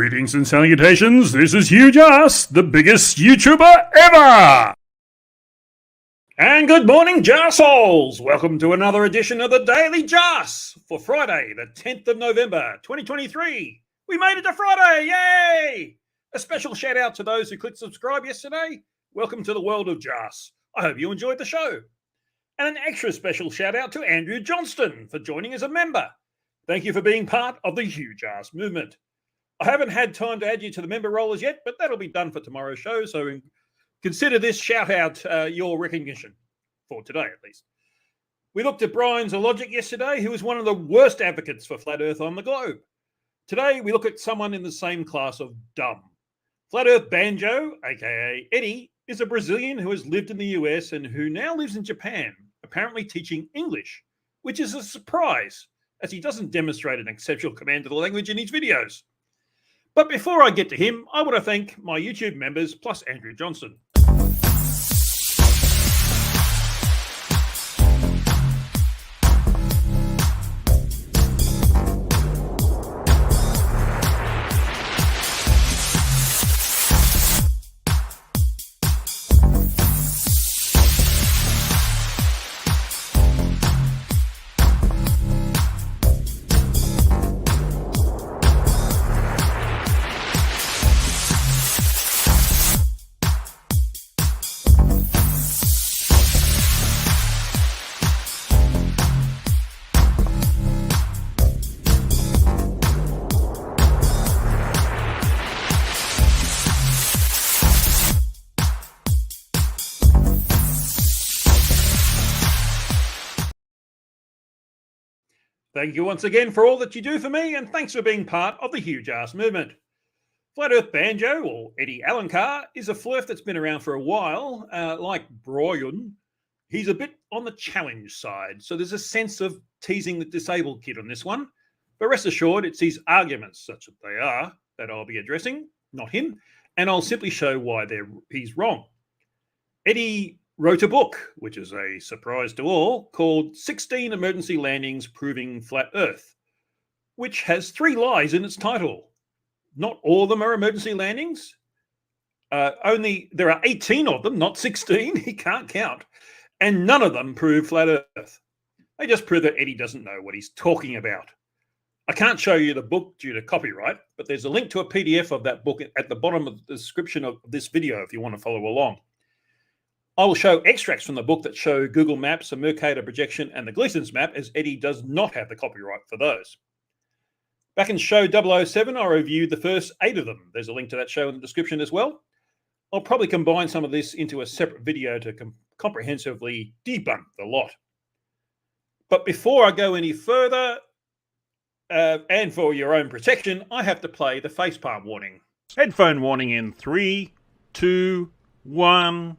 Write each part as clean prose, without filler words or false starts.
Greetings and salutations, this is Jarsz, the biggest YouTuber ever! And good morning, Jarsholes! Welcome to another edition of the Daily Jarsz for Friday, the 10th of November, 2023. We made it to Friday, yay! A special shout out to those who clicked subscribe yesterday. Welcome to the world of Jarsz. I hope you enjoyed the show. And an extra special shout out to Andrew Johnston for joining as a member. Thank you for being part of the huge Jarsz movement. I haven't had time to add you to the member roll as yet, but that'll be done for tomorrow's show, so consider this shout-out your recognition, for today at least. We looked at Brian Zoologic yesterday, who was one of the worst advocates for Flat Earth on the globe. Today, we look at someone in the same class of dumb. Flat Earth Banjo, aka Eddie, is a Brazilian who has lived in the US and who now lives in Japan, apparently teaching English, which is a surprise, as he doesn't demonstrate an exceptional command of the language in his videos. But before I get to him, I want to thank my YouTube members plus Andrew Johnston. Thank you once again for all that you do for me, and thanks for being part of the huge Jarsz movement. Flat Earth Banjo, or Eddie Alencar, is a flirt that's been around for a while. Like Brian, he's a bit on the challenge side, so there's a sense of teasing the disabled kid on this one. But rest assured, it's his arguments, such that they are, that I'll be addressing, not him, and I'll simply show why he's wrong. Eddie wrote a book, which is a surprise to all, called 16 Emergency Landings Proving Flat Earth, which has 3 lies in its title. Not all of them are emergency landings. There are 18 of them, not 16. He can't count. And none of them prove flat Earth. They just prove that Eddie doesn't know what he's talking about. I can't show you the book due to copyright, but there's a link to a PDF of that book at the bottom of the description of this video if you want to follow along. I will show extracts from the book that show Google Maps, a Mercator projection, and the Gleason's map, as Eddie does not have the copyright for those. Back in show 007, I reviewed the first 8 of them. There's a link to that show in the description as well. I'll probably combine some of this into a separate video to comprehensively debunk the lot. But before I go any further, and for your own protection, I have to play the Facepalm Warning. Headphone warning in 3, 2, 1...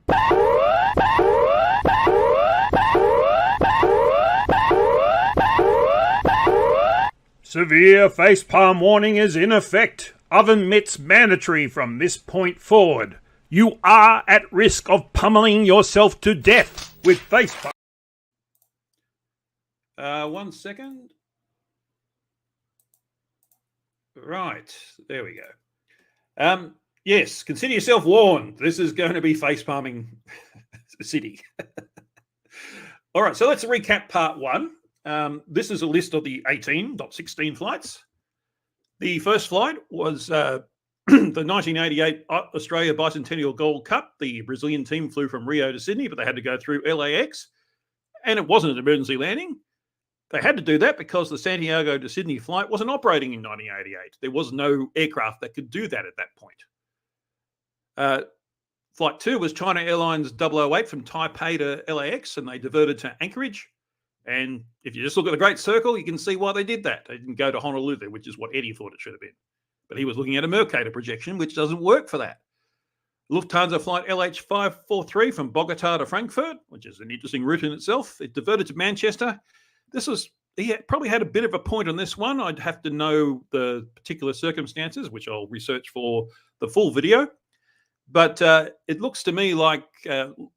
Severe facepalm warning is in effect. Oven mitts mandatory from this point forward. You are at risk of pummeling yourself to death with facepalm. 1 second. Right, there we go. Yes, consider yourself warned. This is going to be facepalming city. All right, so let's recap part 1. This is a list of the 18.16 flights. The first flight was the 1988 Australia Bicentennial Gold Cup. The Brazilian team flew from Rio to Sydney, but they had to go through LAX, and it wasn't an emergency landing. They had to do that because the Santiago to Sydney flight wasn't operating in 1988. There was no aircraft that could do that at that point. Flight 2 was China Airlines 008 from Taipei to LAX, and they diverted to Anchorage. And if you just look at the Great Circle, you can see why they did that. They didn't go to Honolulu, which is what Eddie thought it should have been. But he was looking at a Mercator projection, which doesn't work for that. Lufthansa flight LH543 from Bogota to Frankfurt, which is an interesting route in itself. It diverted to Manchester. He probably had a bit of a point on this one. I'd have to know the particular circumstances, which I'll research for the full video. But it looks to me like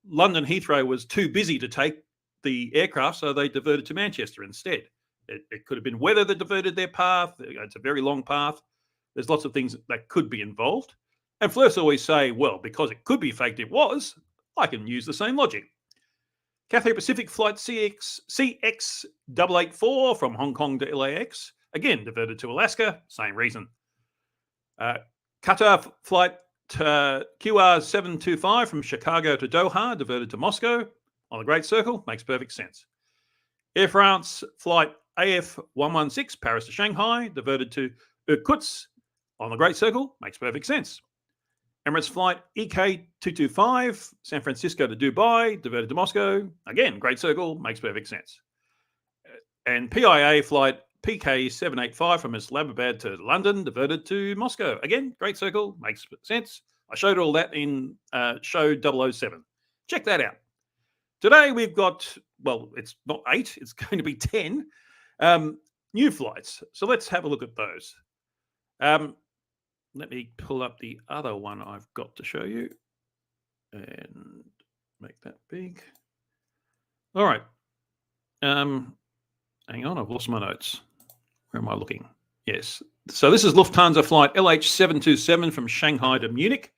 London Heathrow was too busy to take the aircraft, so they diverted to Manchester instead. It could have been weather that diverted their path. It's a very long path. There's lots of things that could be involved. And flirts always say, well, because it could be faked, it was, I can use the same logic. Cathay Pacific Flight CX884 from Hong Kong to LAX, again, diverted to Alaska, same reason. Qatar Flight QR725 from Chicago to Doha, diverted to Moscow on the Great Circle, makes perfect sense. Air France Flight AF116, Paris to Shanghai, diverted to Irkutsk on the Great Circle, makes perfect sense. Emirates Flight EK225, San Francisco to Dubai, diverted to Moscow. Again, Great Circle, makes perfect sense. And PIA Flight PK785 from Islamabad to London, diverted to Moscow. Again, Great Circle, makes sense. I showed all that in show 007. Check that out. Today we've got, well, it's not 8, it's going to be 10 new flights. So let's have a look at those. Let me pull up the other one I've got to show you and make that big. All right. Hang on, I've lost my notes. Where am I looking? Yes. So this is Lufthansa flight LH727 from Shanghai to Munich,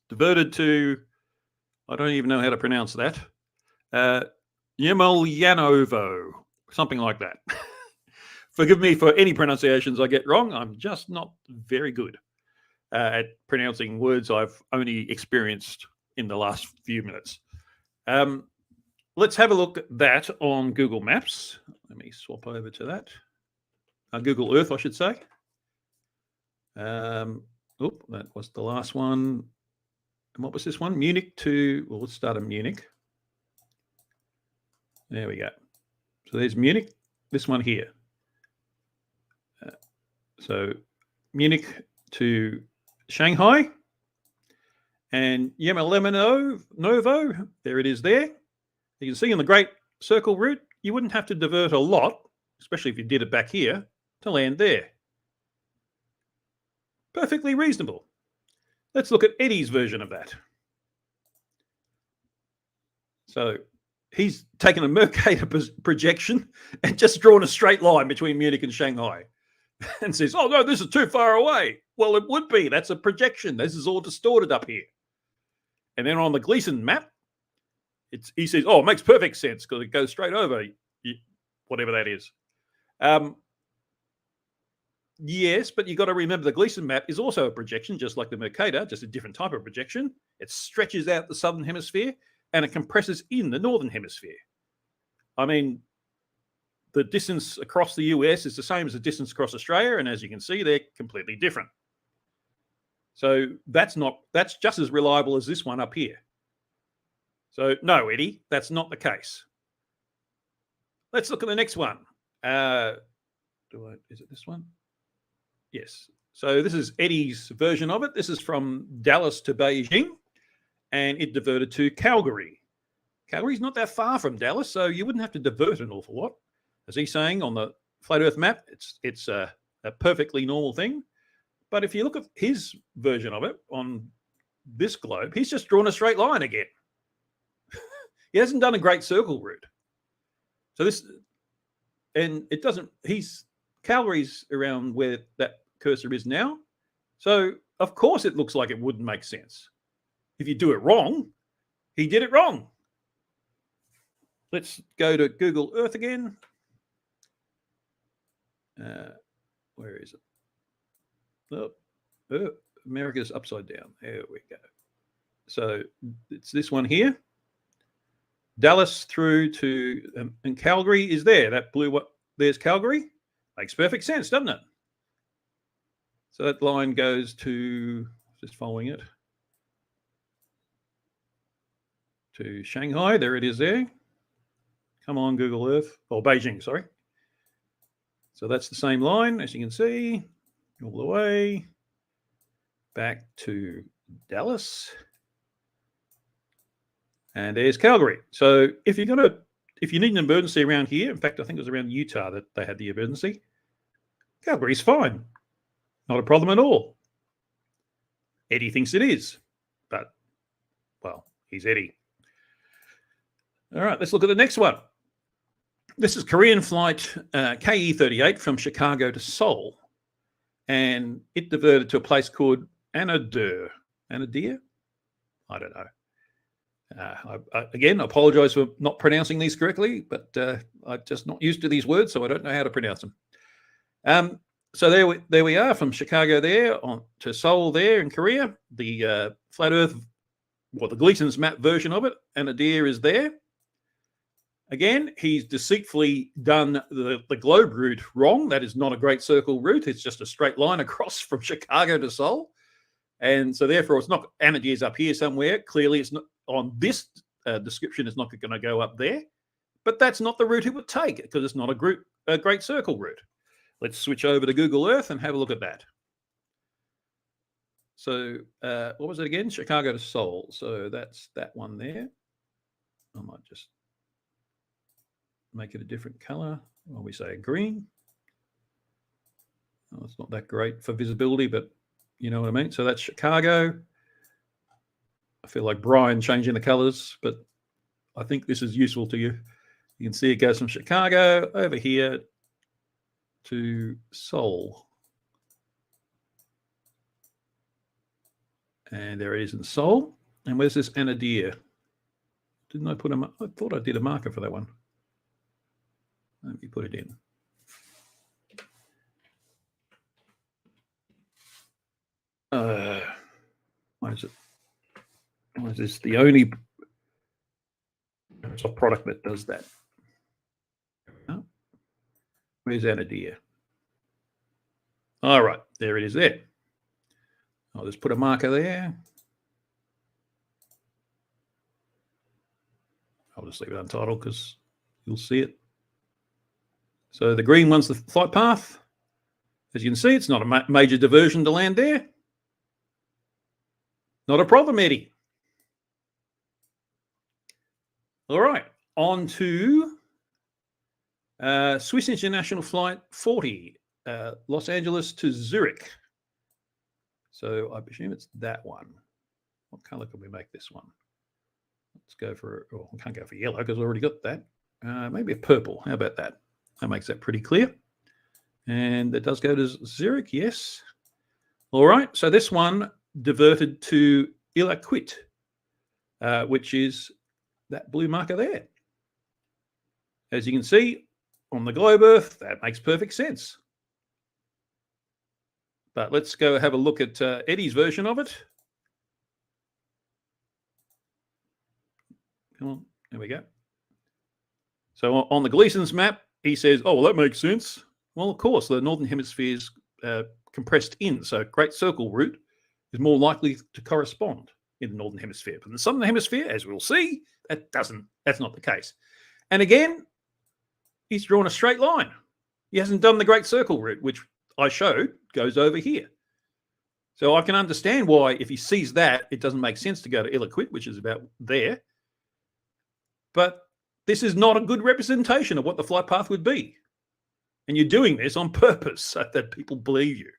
diverted to, I don't even know how to pronounce that, Yemeljanovo, something like that. Forgive me for any pronunciations I get wrong. I'm just not very good at pronouncing words I've only experienced in the last few minutes. Let's have a look at that on Google Maps. Let me swap over to that. Google Earth, I should say. That was the last one. And what was this one? Munich to, well, let's start in Munich. There we go. So there's Munich, this one here. So Munich to Shanghai and Yemeljanovo, there it is there. You can see in the Great Circle route, you wouldn't have to divert a lot, especially if you did it back here, to land there. Perfectly reasonable. Let's look at Eddie's version of that. So he's taken a Mercator projection and just drawn a straight line between Munich and Shanghai and says, oh, no, this is too far away. Well, it would be. That's a projection. This is all distorted up here. And then on the Gleason map, he says, oh, it makes perfect sense because it goes straight over whatever that is. Yes, but you've got to remember the Gleason map is also a projection, just like the Mercator, just a different type of projection. It stretches out the southern hemisphere and it compresses in the northern hemisphere. I mean, the distance across the US is the same as the distance across Australia, and as you can see, they're completely different. So that's just as reliable as this one up here. So no, Eddie, that's not the case. Let's look at the next one. Is it this one? Yes. So this is Eddie's version of it. This is from Dallas to Beijing, and it diverted to Calgary. Calgary's not that far from Dallas, so you wouldn't have to divert an awful lot. As he's saying on the Flat Earth map, it's a perfectly normal thing. But if you look at his version of it on this globe, he's just drawn a straight line again. He hasn't done a Great Circle route. So this, and it doesn't, Calgary's around where that cursor is now. So of course it looks like it wouldn't make sense. If you do it wrong, he did it wrong. Let's go to Google Earth again. Where is it? Oh, America's upside down. There we go. So it's this one here. Dallas through to, and Calgary is there. That blue, there's Calgary. Makes perfect sense, doesn't it? So that line goes to, just following it, to Shanghai. There it is there. Come on, Google Earth. Or Beijing, sorry. So that's the same line, as you can see, all the way back to Dallas. And there's Calgary. So if you need an emergency around here, in fact, I think it was around Utah that they had the emergency, Calgary's fine. Not a problem at all. Eddie thinks it is, but, well, he's Eddie. All right, let's look at the next one. This is Korean flight KE38 from Chicago to Seoul. and it diverted to a place called Anadir. Anadir? I don't know. Again, I apologize for not pronouncing these correctly, but I'm just not used to these words, so I don't know how to pronounce them. So there we are, from Chicago there on to Seoul there in Korea. The flat Earth, the Gleason's map version of it, Anadir is there. Again, he's deceitfully done the globe route wrong. That is not a great circle route. It's just a straight line across from Chicago to Seoul. And so therefore, it's not Anadir's up here somewhere. Clearly, it's not on this description. It's not going to go up there. But that's not the route it would take, because it's not a great circle route. Let's switch over to Google Earth and have a look at that. So what was it again? Chicago to Seoul. So that's that one there. I might just make it a different color. Well, we say green. Oh, it's not that great for visibility, but you know what I mean. So that's Chicago. I feel like Brian changing the colors, but I think this is useful to you. You can see it goes from Chicago over here to Seoul. And there it is in Seoul. And where's this Anadir? Didn't I put I thought I did a marker for that one. Let me put it in. Why is it? Why is this the only product that does that? Oh, where's Anadir? All right, there it is there. I'll just put a marker there. I'll just leave it untitled because you'll see it. So the green one's the flight path. As you can see, it's not a major diversion to land there. Not a problem, Eddie. All right, on to Swiss International Flight 40, Los Angeles to Zurich. So I presume it's that one. What color can we make this one? Let's go for, oh, we can't go for yellow because we already got that. Maybe a purple. How about that? That makes that pretty clear. And it does go to Zurich, yes. All right, so this one diverted to Iloquit, which is that blue marker there. As you can see on the globe Earth, that makes perfect sense. But let's go have a look at Eddie's version of it. Come on, there we go. So on the Gleason's map, he says, oh, well, that makes sense. Well, of course, the Northern Hemisphere's compressed in, so Great Circle route is more likely to correspond in the Northern Hemisphere. But in the Southern Hemisphere, as we'll see, that's not the case. And again, he's drawn a straight line. He hasn't done the Great Circle route, which I showed goes over here. So I can understand why, if he sees that, it doesn't make sense to go to Iloquit, which is about there. But this is not a good representation of what the flight path would be. And you're doing this on purpose so that people believe you.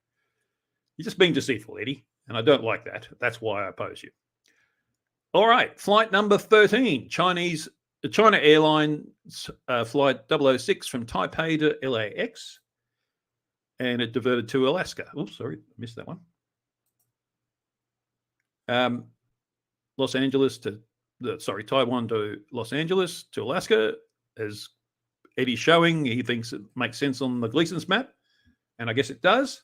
You're just being deceitful, Eddie, and I don't like that. That's why I oppose you. All right, flight number 13, China Airlines flight 006 from Taipei to LAX. And it diverted to Alaska. Oh, sorry, I missed that one. Los Angeles to, Taiwan to Los Angeles to Alaska. As Eddie's showing, he thinks it makes sense on the Gleason's map. And I guess it does.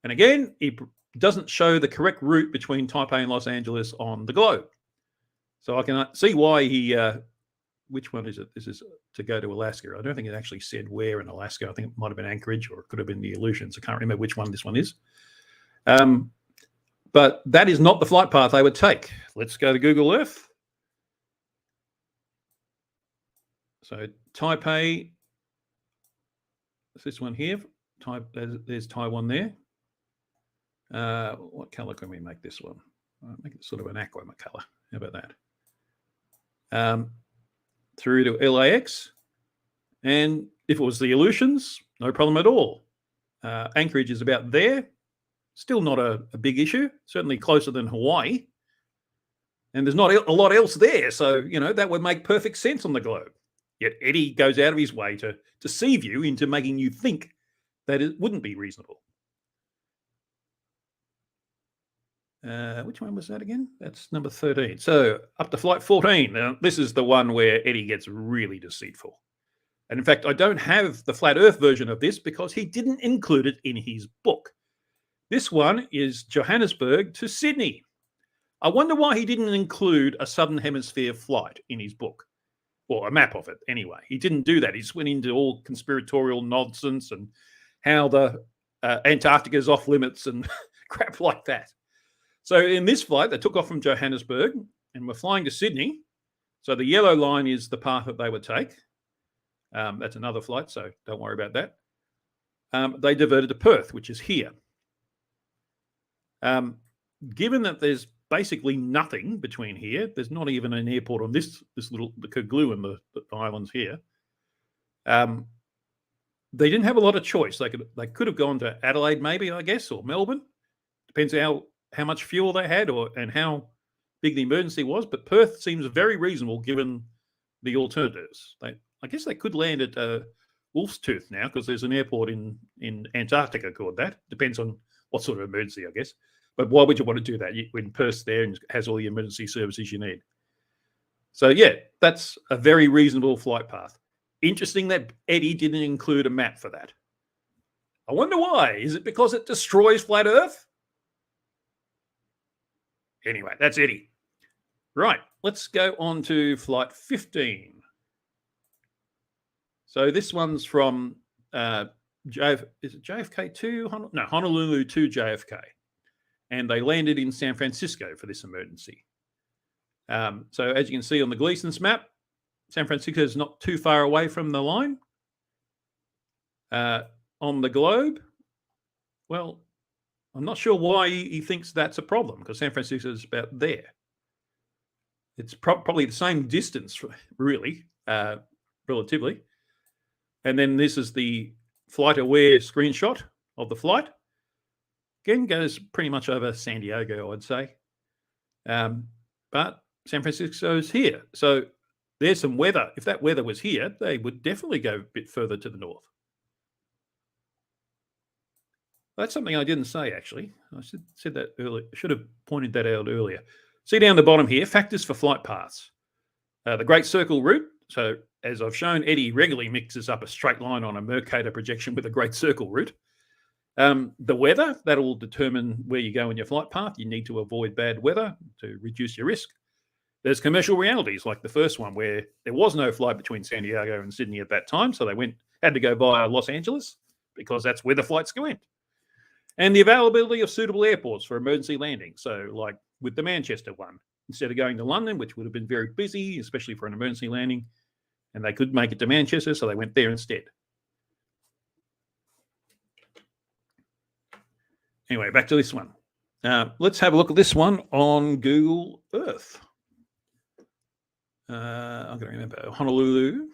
And again, he doesn't show the correct route between Taipei and Los Angeles on the globe. So I can see why he, which one is it? This is to go to Alaska. I don't think it actually said where in Alaska. I think it might have been Anchorage, or it could have been the Aleutians. I can't remember which one this one is. But that is not the flight path they would take. Let's go to Google Earth. So Taipei, this one here. There's Taiwan there. What color can we make this one? I'll make it sort of an aqua color. How about that? Through to LAX. And if it was the Aleutians, no problem at all. Anchorage is about there. Still not a big issue. Certainly closer than Hawaii. And there's not a lot else there. So, you know, that would make perfect sense on the globe. Yet Eddie goes out of his way to deceive you into making you think that it wouldn't be reasonable. Which one was that again? That's number 13. So up to flight 14. Now, this is the one where Eddie gets really deceitful. And in fact, I don't have the flat Earth version of this because he didn't include it in his book. This one is Johannesburg to Sydney. I wonder why he didn't include a Southern Hemisphere flight in his book. Well, a map of it anyway. He didn't do that. He just went into all conspiratorial nonsense and how the Antarctica is off limits and crap like that. So in this flight, they took off from Johannesburg and were flying to Sydney. So the yellow line is the path that they would take. That's another flight, so don't worry about that. They diverted to Perth, which is here. Given that there's basically nothing between here, there's not even an airport on this little, the Kerguelen and the islands here. They didn't have a lot of choice. They could have gone to Adelaide, maybe, I guess, or Melbourne. Depends how much fuel they had and how big the emergency was. But Perth seems very reasonable given the alternatives. I guess they could land at Wolf's Tooth now because there's an airport in Antarctica called that. Depends on what sort of emergency, I guess. But why would you want to do that when Perth's there and has all the emergency services you need? So, yeah, that's a very reasonable flight path. Interesting that Eddie didn't include a map for that. I wonder why. Is it because it destroys flat Earth? Anyway, that's Eddie. Right, let's go on to flight 15. So this one's from is it JFK to Honolulu to JFK. And they landed in San Francisco for this emergency. So as you can see on the Gleason's map, San Francisco is not too far away from the line. On the globe, well, I'm not sure why he thinks that's a problem because San Francisco is about there. It's probably the same distance, really, relatively. And then this is the flight aware screenshot of the flight. Again, goes pretty much over San Diego, I'd say. But San Francisco is here. So there's some weather. If that weather was here, they would definitely go a bit further to the north. That's something I didn't say, actually. I said that earlier. I should have pointed that out earlier. See down the bottom here, factors for flight paths. The Great Circle route. So as I've shown, Eddie regularly mixes up a straight line on a Mercator projection with a Great Circle route. The weather, that will determine where you go in your flight path. You need to avoid bad weather to reduce your risk. There's commercial realities, like the first one, where there was no flight between San Diego and Sydney at that time, so they had to go via Los Angeles because that's where the flights went. And the availability of suitable airports for emergency landing. So like with the Manchester one, instead of going to London, which would have been very busy, especially for an emergency landing, and they could make it to Manchester, so they went there instead. Anyway, back to this one. Let's have a look at this one on Google Earth. I'm going to remember Honolulu.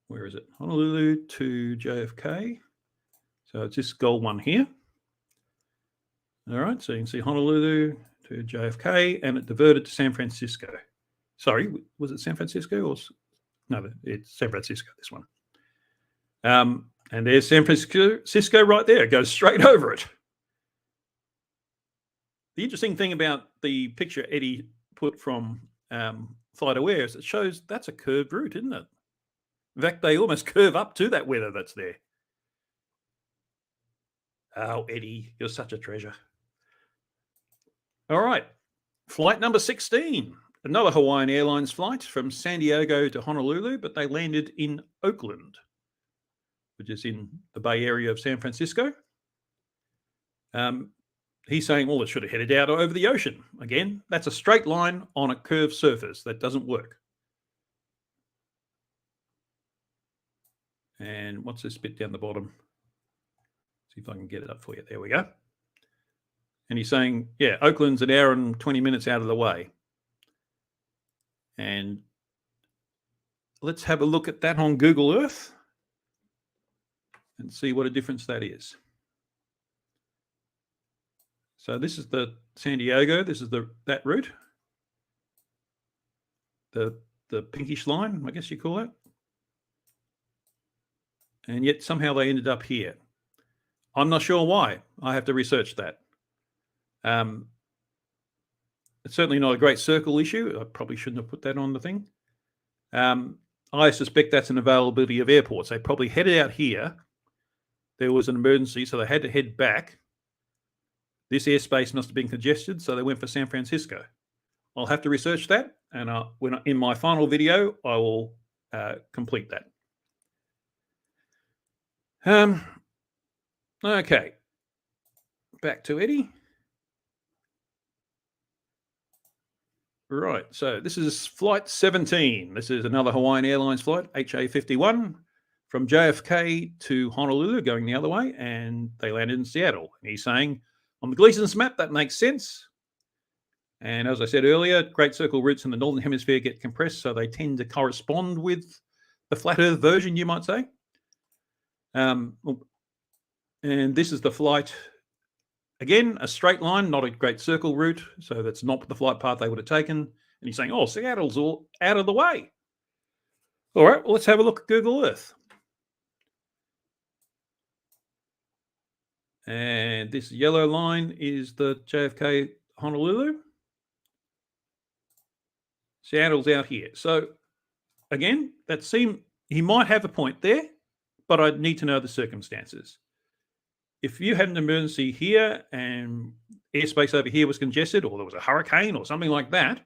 Where is it? Honolulu to JFK. So it's this gold one here. All right, so you can see Honolulu to JFK, and it diverted to San Francisco. Sorry, was it San Francisco or no? It's San Francisco. This one. And there's San Francisco right there. It goes straight over it. The interesting thing about the picture Eddie put from Flight Aware is it shows that's a curved route, isn't it? In fact, they almost curve up to that weather that's there. Oh, Eddie, you're such a treasure. All right. Flight number 16. Another Hawaiian Airlines flight from San Diego to Honolulu, but they landed in Oakland, which is in the Bay Area of San Francisco. He's saying, well, it should have headed out over the ocean. Again, that's a straight line on a curved surface. That doesn't work. And what's this bit down the bottom? See if I can get it up for you. There we go. And he's saying, yeah, Oakland's an hour and 20 minutes out of the way. And let's have a look at that on Google Earth and see what a difference that is. So this is the San Diego. This is that route. The pinkish line, I guess you call it. And yet somehow they ended up here. I'm not sure why. I have to research that. It's certainly not a great circle issue. I probably shouldn't have put that on the thing. I suspect that's an availability of airports. They probably headed out here. There was an emergency, so they had to head back. This airspace must have been congested, so they went for San Francisco. I'll have to research that, and when in my final video, I will complete that. Okay, back to Eddie. Right, so this is Flight 17. This is another Hawaiian Airlines flight, HA51, from JFK to Honolulu, going the other way, and they landed in Seattle. And he's saying, on the Gleason's map, that makes sense. And as I said earlier, Great Circle routes in the Northern Hemisphere get compressed, so they tend to correspond with the flat Earth version, you might say. And this is the flight. Again, a straight line, not a Great Circle route, so that's not the flight path they would have taken. And he's saying, oh, Seattle's all out of the way. All right, well, let's have a look at Google Earth. And this yellow line is the JFK Honolulu. Seattle's out here. So, again, that seemed he might have a point there, but I'd need to know the circumstances. If you had an emergency here and airspace over here was congested, or there was a hurricane or something like that,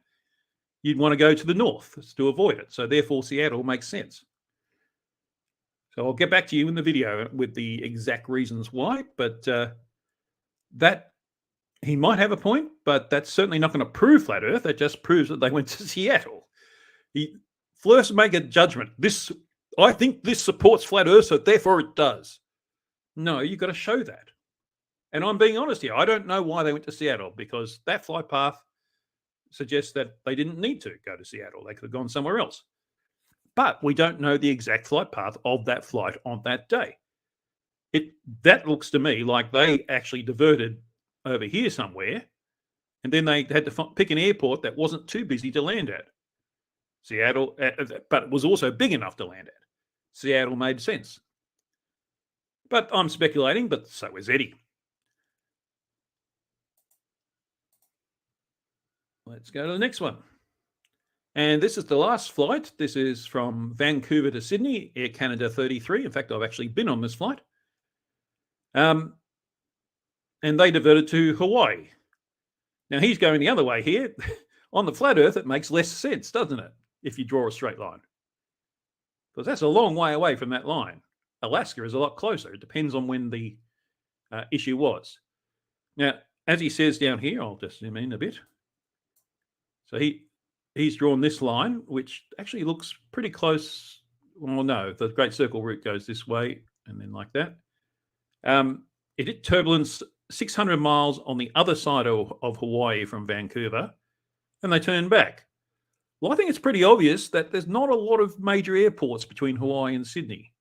you'd want to go to the north to avoid it. So therefore, Seattle makes sense. So I'll get back to you in the video with the exact reasons why, but that he might have a point, but that's certainly not going to prove flat Earth. That just proves that they went to Seattle. He first make a judgment. I think this supports flat Earth, so therefore it does. No, you've got to show that. And I'm being honest here. I don't know why they went to Seattle, because that flight path suggests that they didn't need to go to Seattle. They could have gone somewhere else. But we don't know the exact flight path of that flight on that day. That looks to me like they actually diverted over here somewhere, and then they had to pick an airport that wasn't too busy to land at. Seattle, but it was also big enough to land at. Seattle made sense. But I'm speculating, but so is Eddie. Let's go to the next one. And this is the last flight. This is from Vancouver to Sydney, Air Canada 33. In fact, I've actually been on this flight. And they diverted to Hawaii. Now, he's going the other way here. On the flat Earth, it makes less sense, doesn't it, if you draw a straight line? Because that's a long way away from that line. Alaska is a lot closer. It depends on when the issue was. Now, as he says down here, I'll just zoom in a bit. So he's drawn this line, which actually looks pretty close. Well, no, the Great Circle route goes this way and then like that. It hit turbulence 600 miles on the other side of Hawaii from Vancouver, and they turned back. Well, I think it's pretty obvious that there's not a lot of major airports between Hawaii and Sydney.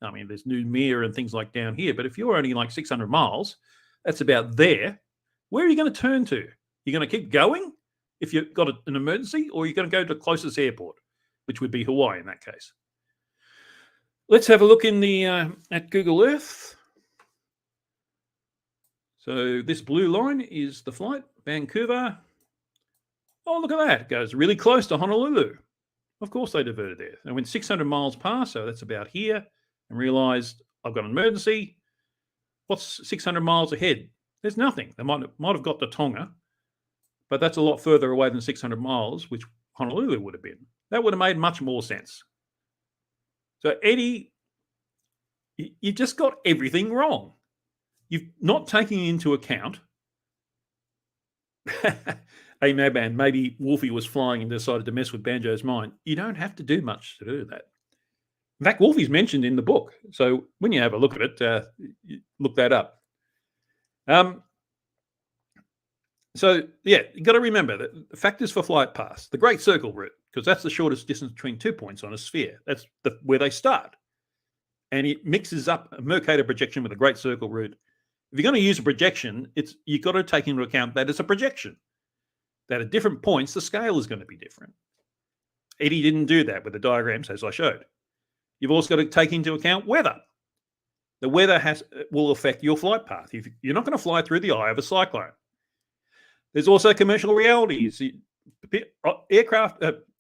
I mean, there's Noumea and things like down here, but if you're only like 600 miles, that's about there. Where are you going to turn to? You're going to keep going if you've got an emergency, or you're going to go to the closest airport, which would be Hawaii in that case. Let's have a look in the at Google Earth. So this blue line is the flight, Vancouver. Oh, look at that. It goes really close to Honolulu. Of course they diverted there. They went 600 miles past, so that's about here, and realized I've got an emergency. What's 600 miles ahead? There's nothing. They might have got to Tonga, but that's a lot further away than 600 miles, which Honolulu would have been. That would have made much more sense. So, Eddie, you just got everything wrong. You've not taken into account. Hey, man, maybe Wolfie was flying and decided to mess with Banjo's mind. You don't have to do much to do that. In fact, Wolfie's mentioned in the book. So when you have a look at it, look that up. So, yeah, you've got to remember that the factors for flight paths, the Great Circle route, because that's the shortest distance between 2 points on a sphere. That's where they start. And it mixes up a Mercator projection with a Great Circle route. If you're going to use a projection, you've got to take into account that it's a projection. That at different points, the scale is going to be different. Eddie didn't do that with the diagrams, as I showed. You've also got to take into account weather. The weather will affect your flight path. You're not going to fly through the eye of a cyclone. There's also commercial realities.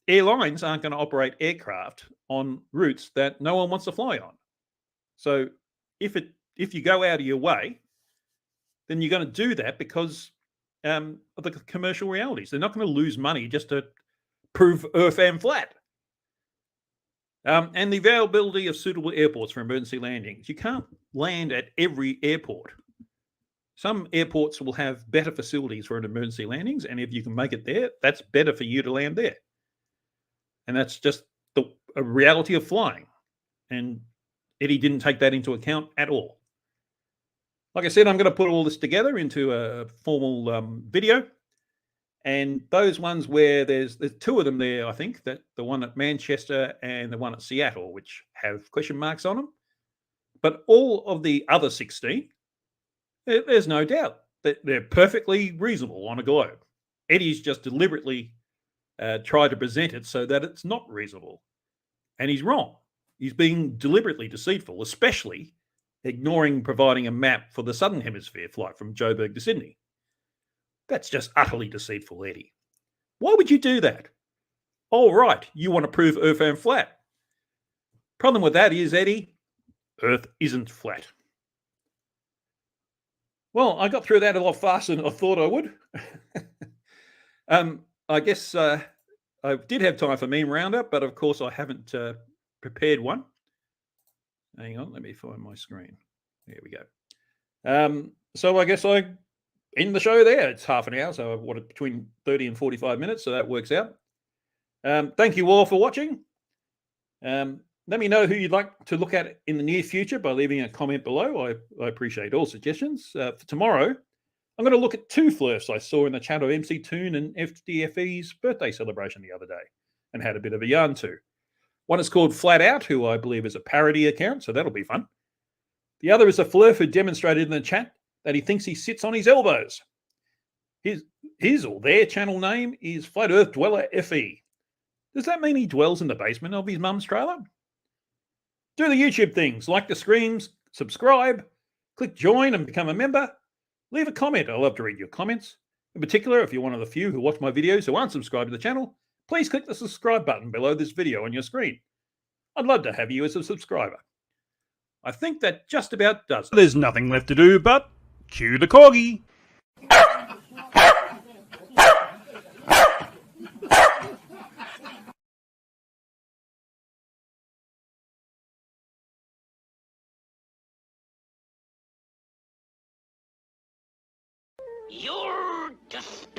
Airlines aren't going to operate aircraft on routes that no one wants to fly on. So if you go out of your way, then you're going to do that because of the commercial realities. They're not going to lose money just to prove Earth am flat. And the availability of suitable airports for emergency landings. You can't land at every airport. Some airports will have better facilities for emergency landings, and if you can make it there, that's better for you to land there. And that's just a reality of flying. And Eddie didn't take that into account at all. Like I said, I'm going to put all this together into a formal video. And those ones where there's two of them there, I think, that the one at Manchester and the one at Seattle, which have question marks on them. But all of the other 16, there's no doubt that they're perfectly reasonable on a globe. Eddie's just deliberately tried to present it so that it's not reasonable. And he's wrong. He's being deliberately deceitful, especially ignoring providing a map for the Southern Hemisphere flight from Joburg to Sydney. That's just utterly deceitful, Eddie. Why would you do that? Oh, right, you want to prove Earth ain't flat. Problem with that is, Eddie, Earth isn't flat. Well, I got through that a lot faster than I thought I would. I guess I did have time for meme roundup, but of course I haven't prepared one. Hang on, let me find my screen. There we go. So I guess I end the show there. It's half an hour, so between 30 and 45 minutes, so that works out. Thank you all for watching. Let me know who you'd like to look at in the near future by leaving a comment below. I appreciate all suggestions. For tomorrow, I'm going to look at two flirts I saw in the chat of MC Toon and FDFE's birthday celebration the other day and had a bit of a yarn too. One is called Flat Out, who I believe is a parody account, so that'll be fun. The other is a flirf who demonstrated in the chat that he thinks he sits on his elbows. His or their channel name is Flat Earth Dweller FE. Does that mean he dwells in the basement of his mum's trailer? Do the YouTube things, like the streams, subscribe, click join and become a member. Leave a comment. I love to read your comments. In particular, if you're one of the few who watch my videos who aren't subscribed to the channel, please click the subscribe button below this video on your screen. I'd love to have you as a subscriber. I think that just about does it. There's nothing left to do but cue the corgi. You're disgusting.